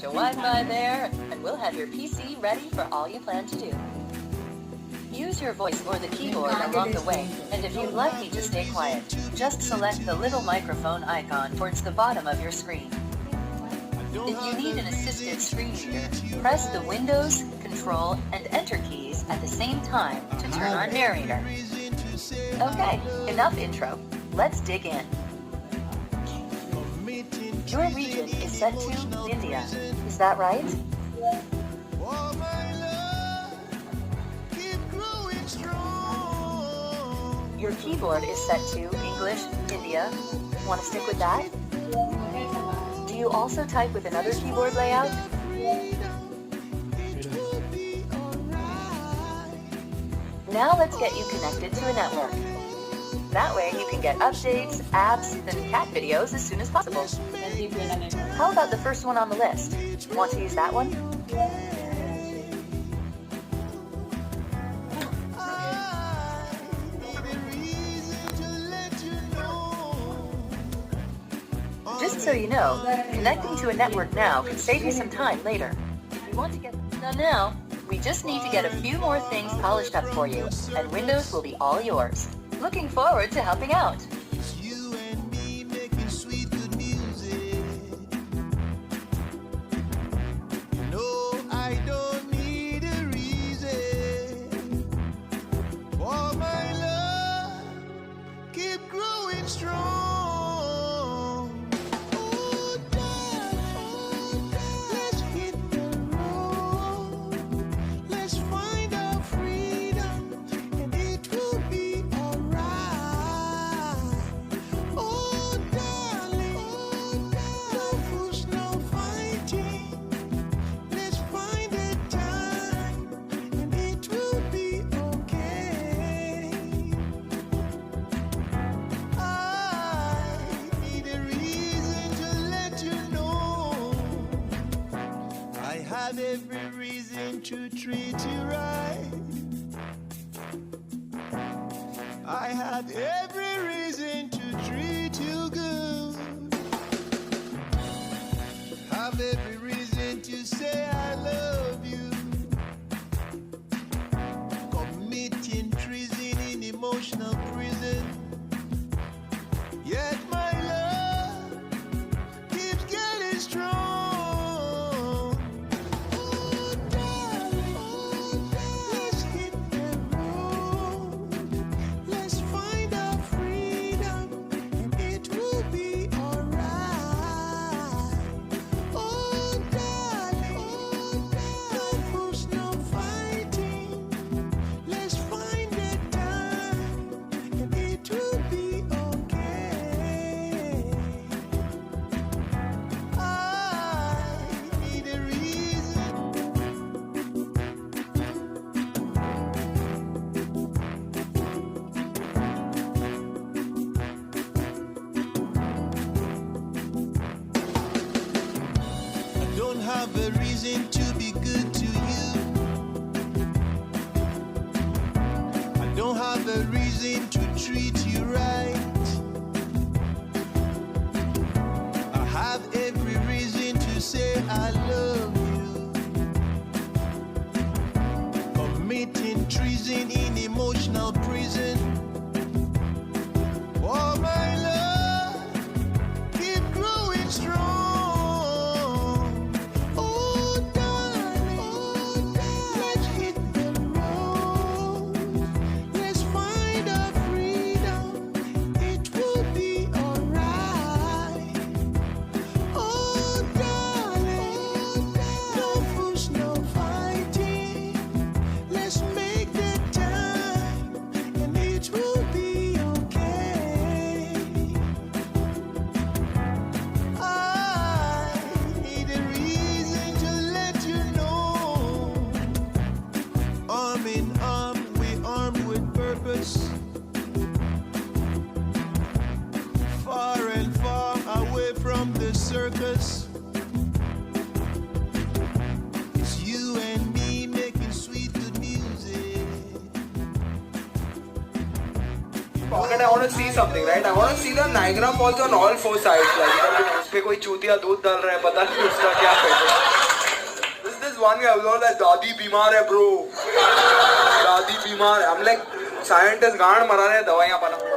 extra Wi-Fi there, and we'll have your PC ready for all you plan to do. Use your voice or the keyboard along the way, and if you'd like me to stay quiet, just select the little microphone icon towards the bottom of your screen. If you need an assisted screen reader, press the Windows, Control, and Enter keys at the same time to turn on narrator. Okay, enough intro. Let's dig in. Your region is set to India. Is that right? Your keyboard is set to English, India. Want to stick with that? Do you also type with another keyboard layout? Now let's get you connected to a network. That way you can get updates, apps, and cat videos as soon as possible. How about the first one on the list? Want to use that one? Just so you know, connecting to a network now can save you some time later. If you want to get this done now, we just need to get a few more things polished up for you, and Windows will be all yours. Looking forward to helping out. Every reason to treat you right. I have every reason to treat you good. Have every reason to say I love you. Committing treason in emotional prison. Yet my love keeps getting strong. Have a reason to be good to you. I don't have a reason to treat you right. I have every reason to say I love you. Committing treason in emotional prison. Oh my love, keep growing strong. Make the time, and it pocket, I want to see something, right? I want to see the Niagara Falls on all four sides. Like, उस पे कोई चूतिया दूध डाल रहा है, पता नहीं उसका क्या है. This one guy was all like, दादी बीमार है bro. दादी बीमार है. I'm like, scientist गांड मरा रहे हैं दवाइयाँ बना.